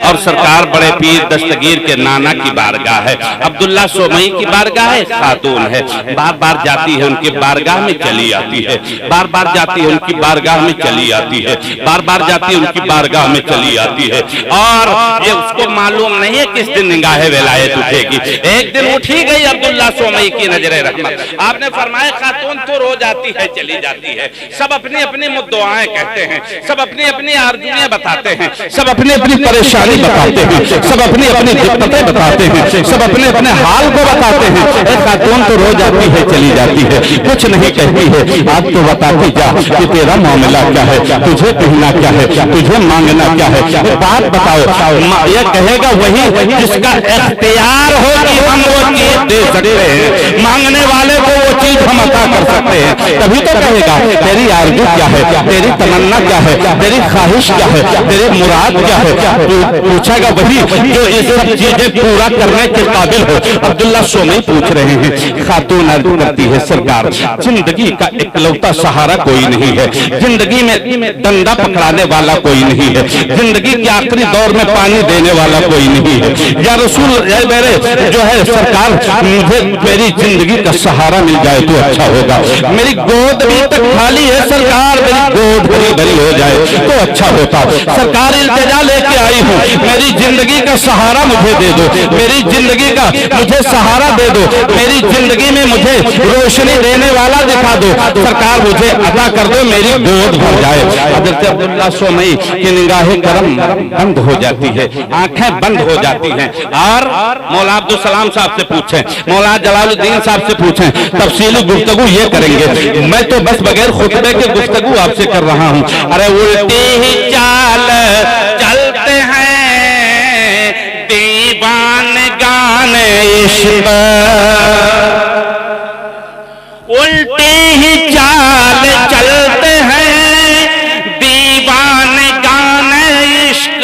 और सरकार बड़े पीर दस्तगीर के नाना की बारगाह है, अब्दुल्ला सोमई की बारगाह है, खातून है, बार बार जाती है उनकी बारगाह में चली आती है, बार बार जाती है उनकी बारगाह में चली आती है, बार बार जाती है उनकी बारगाह में चली आती है। और ये उसको मालूम नहीं है किस दिन निगाहे विलायत उठेगी। एक दिन उठी गई अब्दुल्ला सोमई की नजरे रहमत। आपने फरमाया खातून तो रोज आती है चली जाती है, सब अपनी अपनी मुद्दुआएं कहते हैं, सब अपनी अपनी आरज़ुएं बताते हैं, सब अपनी अपनी परेशानी बताते हैं, सब अपनी अपनी दिक्कतें बताते हैं, सब अपने अपने हाल को बताते हैं। खातून तो रोज आती है चली जाती है, कुछ नहीं कहती है। आप तो बताती जा कि तेरा मामला क्या है, तुझे कहना क्या है, तुझे मांगना क्या है, बात बताओ। ये कहेगा वही जिसका इख्तियार हो कि हम वो चीज दे सकते हैं, मांगने वाले को वो चीज हम अता कर सकते हैं, तभी तो कहेगा तेरी आरज़ू क्या है, तेरी तमन्ना क्या है, तेरी ख्वाहिश क्या है, तेरी मुराद क्या है। पूछेगा वही जो ये सब चीजें पूरा करने के काबिल हो। अब्दुल्ला सोमई पूछ रहे हैं। खातून अर्ज करती है सरकार जिंदगी का इकलौता सहारा कोई नहीं है, जिंदगी में डंडा पकड़ाने वाला कोई नहीं है, जिंदगी के आखिरी दौर में पानी देने वाला कोई नहीं है। या रसूल मेरे जो है सरकार मुझे मेरी जिंदगी का सहारा मिल जाए तो अच्छा होगा। मेरी गोद अभी तक खाली है सरकार, मेरी गोद भरी भरी हो जाए तो अच्छा होता। सरकार इल्तिजा लेके आई हूँ, मेरी जिंदगी का सहारा मुझे दे दो, मेरी जिंदगी का मुझे सहारा दे दो, मेरी जिंदगी में मुझे रोशनी देने वाला दिखा दो। सरकार मुझे अता कर दो, मेरी गोद भर जाए। हज़रत अब्दुल्ला सोमई की निगाहे करम बंद हो जाती है, आंखें बंद हो जाती हैं। और मौला अब्दुल सलाम साहब से पूछें, मौला जलालुद्दीन साहब से पूछें, तफसीली गुफ्तगू ये करेंगे। मैं तो बस बगैर खुतबे के गुफ्तगू आपसे कर रहा हूँ। अरे उल्टी ही चाल चलते हैं दीवान गाने इश्क, उल्टी ही चाल चलते हैं दीवान गाने इश्क।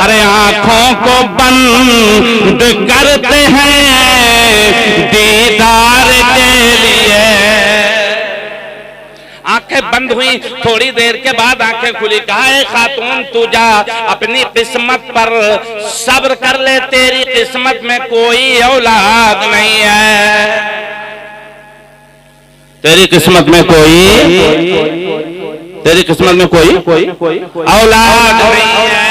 अरे आंखों को बंद करते हैं दीदार के लिए। आंखें बंद हुई, थोड़ी देर के बाद आंखें खुली। कहा है खातून तू जा अपनी किस्मत पर सब्र कर ले, तेरी किस्मत में कोई औलाद नहीं है, तेरी किस्मत में तेरी किस्मत में कोई औलाद नहीं है।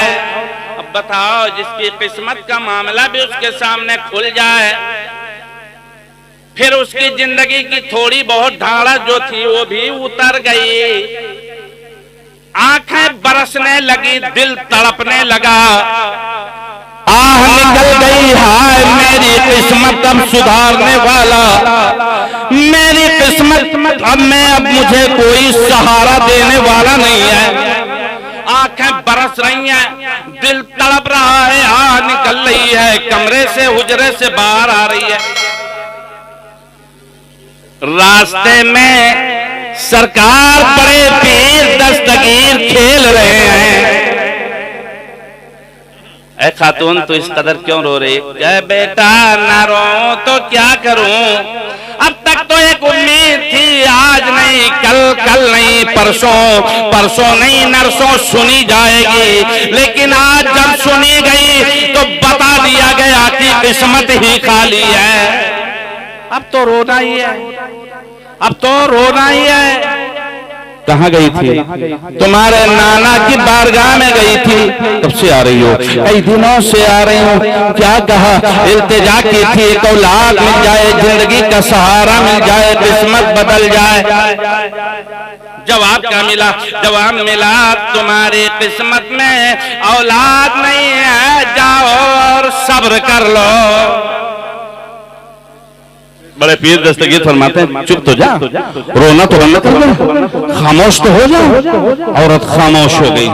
अब बताओ जिसकी किस्मत का मामला भी उसके सामने खुल जाए, फिर उसकी जिंदगी की थोड़ी बहुत ढाढ़स जो थी वो भी उतर गई, आंखें बरसने लगी, दिल तड़पने लगा, आह निकल गई हाय मेरी किस्मत अब सुधारने वाला, मेरी किस्मत अब मुझे कोई सहारा देने वाला नहीं है। आंखें बरस रही हैं, दिल तड़प रहा है, आह निकल रही है, कमरे से हुजरे से बाहर आ रही है। रास्ते में सरकार बड़े पीर दस्तगीर खेल रहे हैं। ऐ खातून तो इस कदर क्यों रो रही? क्या बेटा ना रो तो क्या करूं, अब तक तो एक उम्मीद थी, आज नहीं कल नहीं परसों नहीं नरसों सुनी जाएगी, लेकिन आज जब सुनी गई तो बता दिया गया कि किस्मत ही खाली है। अब तो रोना ही है, अब तो रोना ही है। कहाँ गई थी? तुम्हारे नाना की बारगाह में गई थी, कब से आ रही हो? कई दिनों से आ रही हूँ। क्या कहा? इल्तिजा की थी एक औलाद मिल जाए, जिंदगी का सहारा मिल जाए, किस्मत बदल जाए। जवाब क्या मिला? जवाब मिला तुम्हारी किस्मत में औलाद नहीं है, जाओ और सब्र कर लो। बड़े पीर दस्तगीर फरमाते हैं चुप तो जा, रोना तो बंद कर दो, खामोश तो हो जा। औरत खामोश हो गई।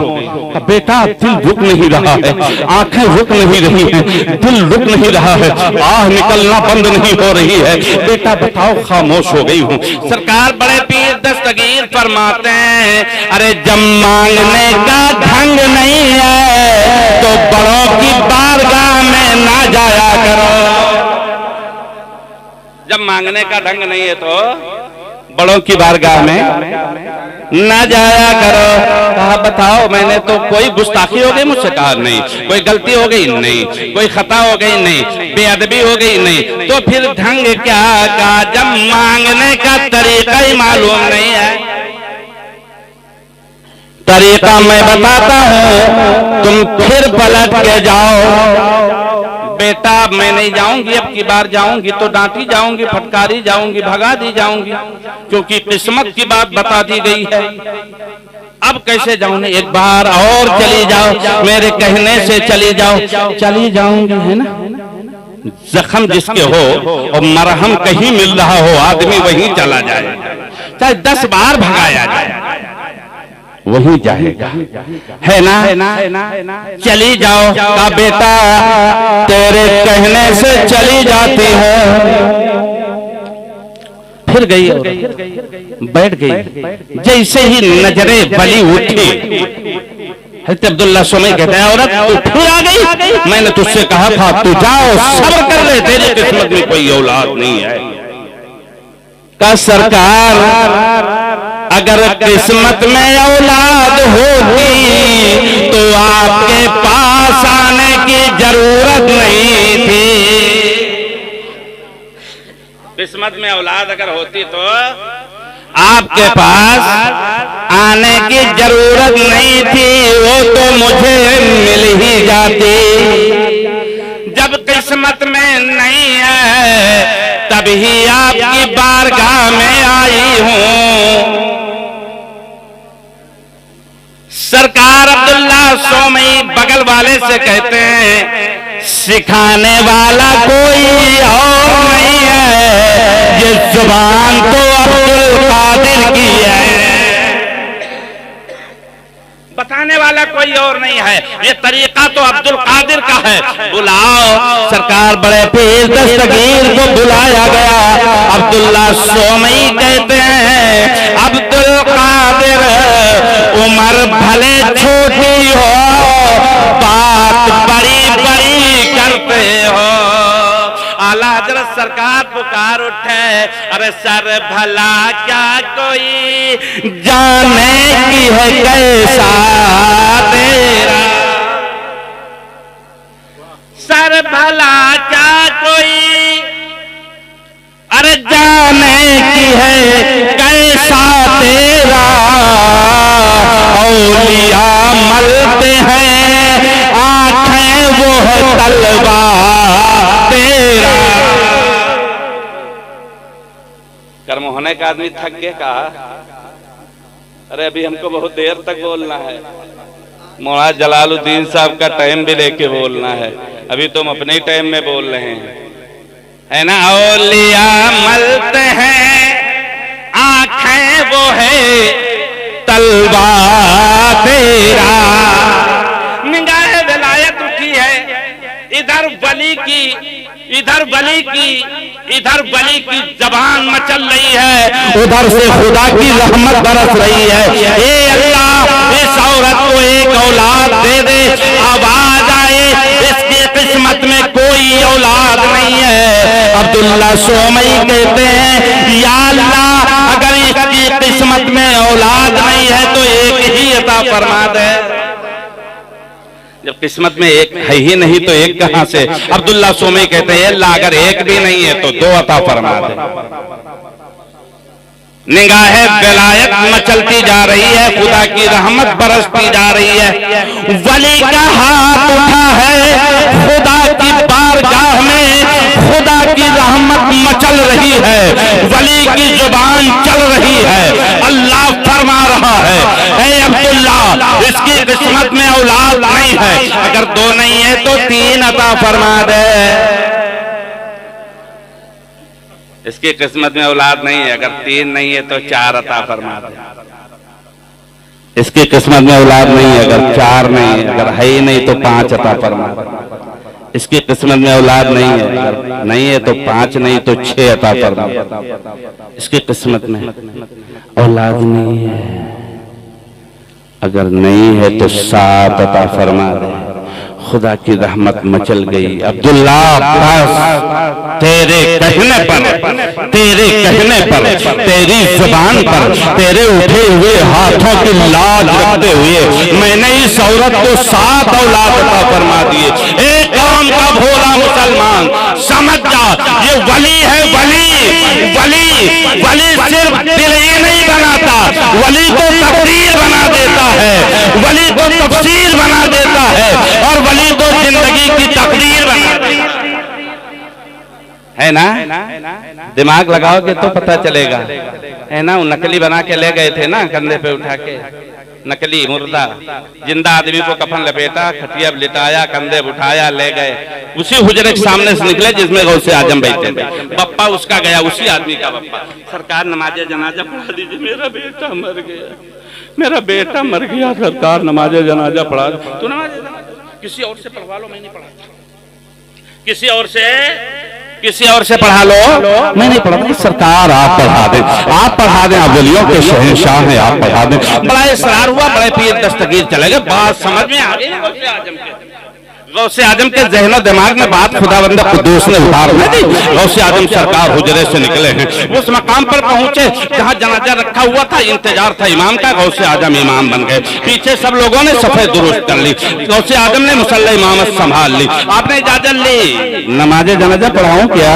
बेटा दिल रुक नहीं रहा है, आंखें रुक नहीं रही हैं, दिल रुक नहीं रहा है, आह निकलना बंद नहीं हो रही है। बेटा बताओ, खामोश हो गई हूँ। सरकार बड़े पीर दस्तगीर फरमाते हैं अरे जब मांगने का ढंग नहीं है तो बड़ों की बारगाह में ना जाया करो। जब मांगने का ढंग नहीं है तो बड़ों की बारगाह में ना जाया करो। कहा बताओ मैंने तो कोई गुस्ताखी हो गई मुझसे? कहा नहीं। कोई गलती हो गई? नहीं। कोई खता हो गई? नहीं। बेअदबी हो गई? नहीं। तो फिर ढंग क्या का जब मांगने का तरीका ही मालूम नहीं है। तरीका मैं बताता हूँ, तुम फिर पलट के जाओ। बेटा मैं नहीं जाऊंगी, अब की बार जाऊंगी तो डांटी जाऊंगी, फटकारी जाऊंगी, भगा दी जाऊंगी, क्योंकि किस्मत की बात बता दी गई है। अब कैसे जाऊं? एक बार और चली जाओ, मेरे कहने से चली जाओ। चली जाऊंगी, है ना। जख्म जिसके हो और मरहम कहीं मिल रहा हो, आदमी वहीं चला जाए, चाहे 10 बार भगाया जाए वहीं जाएगा, है ना। चली जाओ का बेटा तेरे कहने से चली जाती है। फिर गई और बैठ गई। जैसे ही नजरे बली उठी, हज़रत अब्दुल्ला सुमई कहते हैं औरत तू फिर आ गई? मैंने तुझसे कहा था तू जाओ, सब्र कर ले, तेरी किस्मत में कोई औलाद नहीं है। का सरकार अगर किस्मत में औलाद होती तो आपके पास आने की जरूरत नहीं थी। किस्मत में औलाद अगर होती तो आपके पास आने की जरूरत नहीं थी, वो तो मुझे मिल ही जाती। जब किस्मत में नहीं है तभी आपकी बारगाह में आई हूं। सरकार अब्दुल्ला सोमई बगल वाले से कहते हैं सिखाने वाला कोई और नहीं है, ये जुबान तो अब्दुल कादिर की है। बताने वाला कोई और नहीं है, ये तरीका तो अब्दुल कादिर का है। बुलाओ। सरकार बड़े पीर दस्तगीर को बुलाया गया। अब्दुल्ला सोमई कहते हैं अब्दुल कादिर उम्र भले छोटी हो, बात बड़ी बड़ी करते हो। आला हजरत सरकार पुकार उठे, अरे सर भला क्या कोई जाने की है कैसा तेरा? सर भला क्या कोई अरे जाने की है कैसा तेरा? औलिया मलते हैं आंखें वो है तलवार तेरा। कर्म होने का आदमी थक के कहा अरे अभी हमको बहुत देर तक बोलना है। मौलाना जलालुद्दीन साहब का टाइम भी लेके बोलना है, अभी तुम अपने ही टाइम में बोल रहे हैं, है ना। औलिया मलते हैं आंखें वो है तलवार तेरा। निगाहे विलायत उठी है, इधर बली की जबान मचल रही है, उधर से खुदा की रहमत बरस रही है। ए अल्लाह इस औरत को एक औलाद दे दे। आवाज आए इसकी किस्मत में कोई औलाद नहीं है। अब्दुल्ला सोमई कहते हैं या अल्लाह अगर इसकी किस्मत में औलाद नहीं है तो एक ही अता फरमा दे। जब किस्मत में एक है ही नहीं तो एक कहां से? अब्दुल्ला सोमई कहते हैं अल्लाह अगर एक भी नहीं है तो 2 अता फरमा दे। निगाहे विलायत मचलती जा रही है, खुदा की रहमत बरसती जा रही है। वली का हाथ उठा है, खुदा की बारगाह में खुदा की रहमत मचल रही है, वली की जुबान चल रही है। अल्लाह फरमा रहा है ऐ अब्दुल्ला इसकी किस्मत में औलाद नहीं है, अगर 2 नहीं है तो 3 अता फरमा दे। इसकी किस्मत में औलाद नहीं है, अगर 3 नहीं है तो 4 अता फरमा दे। इसकी किस्मत में औलाद नहीं है, अगर 4 नहीं है, अगर है ही नहीं तो 5 अता फरमा दे। इसकी किस्मत में औलाद नहीं है, अगर नहीं है तो 5 नहीं तो 6 अता फरमा दे। इसकी किस्मत में औलाद नहीं है, अगर नहीं है तो 7 अता फरमा दे। खुदा की रहमत मचल गई। अब्दुल्ला बस तेरे कहने पर, तेरे कहने पर, तेरी जुबान पर, तेरे उठे हुए हाथों की लाज रखते हुए मैंने इस औरत को 7 औलाद अता फरमा दिए। एक कौम का भोला मुसलमान समझ जा, ये वली है, वली वली वली सिर्फ दिल ही नहीं बनाता, वली को तकदीर बना देता है, वली को तफसीर बना देता है, और वली को जिंदगी की तकदीर बना देता है ना। दिमाग लगाओगे तो पता चलेगा, है ना। वो नकली बना के ले गए थे ना, कंधे पे उठा के, नकली मुर्दा। जिंदा आदमी को कफन लपेटा, खटिया लिटाया, कंधे उठाया, ले गए। उसी हुजरे के सामने से निकले जिसमें गौसे आजम बैठे थे। बप्पा उसका गया, उसी आदमी का बप्पा। सरकार नमाज जनाजा पढ़ा दीजिए, मेरा बेटा मर गया, मेरा बेटा मर गया, सरकार नमाज जनाजा पढ़ा। तो नमाज किसी और से पढ़वा लो, मैं नहीं पढ़ाता। किसी और से पढ़ा लो, मैं नहीं पढ़ा। सरकार आप पढ़ा दें, आप पढ़ा दें, आप वलियों के शहंशाह हैं, आप पढ़ा दें। बड़ा इसरार हुआ, बड़े पीर दस्तगीर चले गए। बात समझ में आ गई गौसे आजम के ज़हनो दिमाग में बात खुदावंद कुद्दूस ने उतार नहीं दी। गौसे आजम सरकार हुजरे से निकले हैं, उस मकाम पर पहुंचे जहां जनाजा रखा हुआ था, इंतजार था इमाम का। गौसे आजम इमाम बन गए, पीछे सब लोगों ने सफेद दुरुस्त कर ली। गौसे आजम ने मुसल्ला इमामत संभाल ली। आपने इजाजत ली, नमाज जनाजा पढ़ाऊं क्या?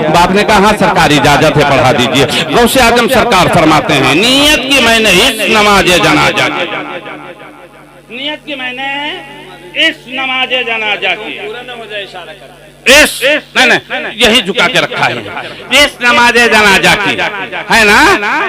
बाप ने कहा हाँ सरकारी इजाजत है, पढ़ा दीजिए। गौसे आजम सरकार फरमाते हैं, नियत की मैंने इस नमाज जनाजा की, नियत की मैंने इस नमाज जनाजा की, पूरा न हो जाए इशारा कर, इस नहीं यही झुका के रखा है, इस नमाज जनाजा की, है ना।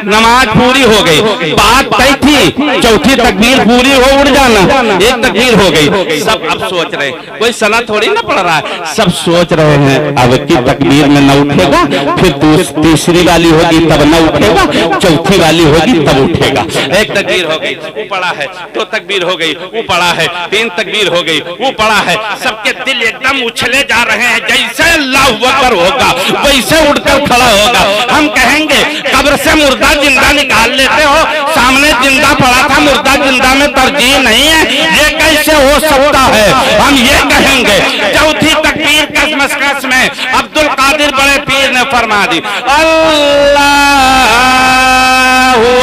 नमाज पूरी हो गई, बात तय थी, चौथी तकबीर पूरी हो उड़ जाना, एक तकबीर हो गई। सब अब सोच रहे, कोई सना थोड़ी ना पड़ रहा है, सब सोच रहे हैं अब की तकबीर में न उठेगा, फिर तीसरी वाली होगी तब न उठेगा, चौथी वाली होगी तब उठेगा। एक तकबीर हो गई, वो पड़ा है, 2 तकबीर हो गई, वो पड़ा है, 3 तकबीर हो गई, वो पड़ा है। सबके दिल एकदम उछले जा रहे हैं, जैसे अल्लाह अकबर होगा वैसे उठकर खड़ा होगा। हम कहेंगे कब्र से मुर्दा जिंदा निकाल लेते हो, सामने जिंदा पड़ा था, मुर्दा जिंदा में तरजीह नहीं है, ये कैसे हो सकता है? हम ये कहेंगे। चौथी तकबीर कसमस में अब्दुल कादिर बड़े पीर ने फरमा दी, अल्लाहु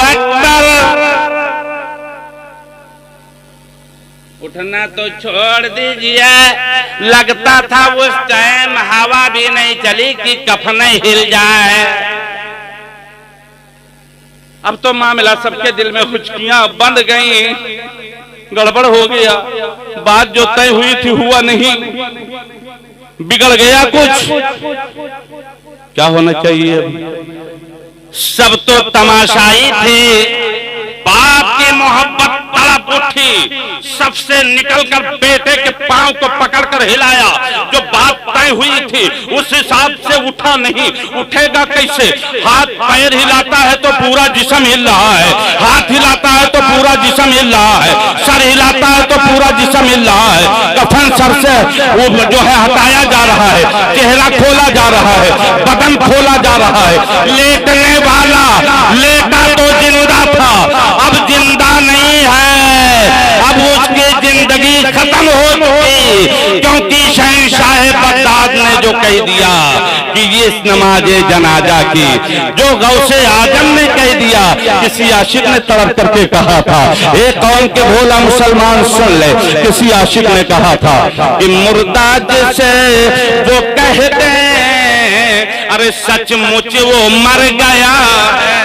अकबर। उठना तो छोड़ दीजिए, लगता था उस टाइम हवा भी नहीं चली कि कफन हिल जाए। अब तो मामला सबके दिल में हुचकियां बंध गई, गड़बड़ हो गया, बात जो तय हुई थी हुआ नहीं, बिगड़ गया कुछ। क्या होना चाहिए? सब तो तमाशाई थे, बाप की मोहब्बत तड़प उठी, सबसे निकलकर बेटे के पांव को पकड़कर हिलाया। जो बात तय हुई थी उस हिसाब से उठा नहीं, उठेगा कैसे? हाथ पैर हिलाता है तो पूरा जिस्म हिल रहा है, हाथ हिलाता है तो पूरा जिस्म हिल रहा है, सर हिलाता है तो पूरा जिस्म हिल रहा है। कफन सर से वो जो है हटाया जा रहा है, चेहरा खोला जा रहा है, बदन खोला जा रहा है। लेटने वाला लेटा तो जिंदा था, अब जिंदा नहीं है, अब उसकी जिंदगी खत्म हो चुकी, क्योंकि शहंशाह बगदाद ने जो कह दिया कि ये इस नमाज जनाजा की, जो गौसे आजम ने कह दिया, किसी आशिक ने तड़प करके कहा था, एक कौम के भोला मुसलमान सुन ले, किसी आशिक ने कहा था कि मुर्दा जिसे वो कहते हैं, अरे सचमुच वो मर गया है।